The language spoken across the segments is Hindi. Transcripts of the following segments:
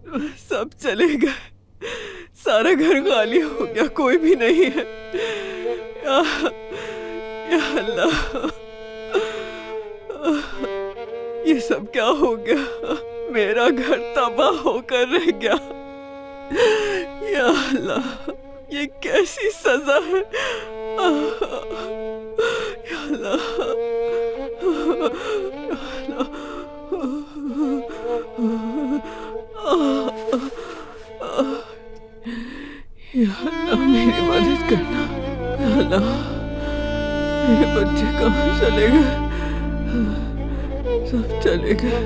सब चले गए, सारा घर खाली हो गया, कोई भी नहीं है। या, या अल्लाह, ये सब क्या हो गया? मेरा घर तबाह होकर रह गया। या अल्लाह, ये कैसी सजा है? या अल्लाह, या अल्लाह मेरी मदद करना। या अल्लाह, मेरे बच्चे कहाँ चले गए? सब चले गए।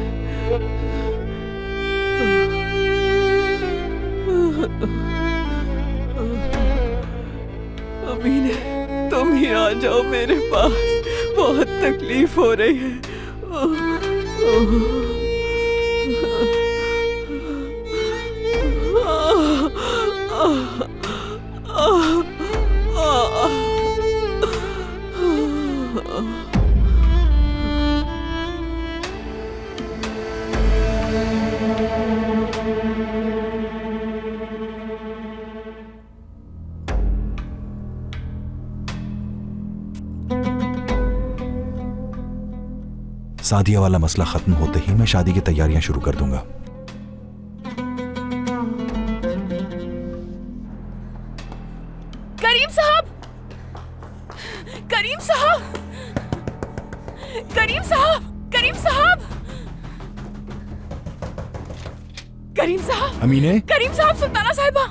अमीने, तुम ही आ जाओ मेरे पास, बहुत तकलीफ हो रही है। सादिया वाला मसला खत्म होते ही मैं शादी की तैयारियां शुरू कर दूंगा। करीम साहब, करीम साहब, करीम साहब, करीम साहब, करीम साहब, अमीने, करीम साहब, सुल्ताना साहिबा।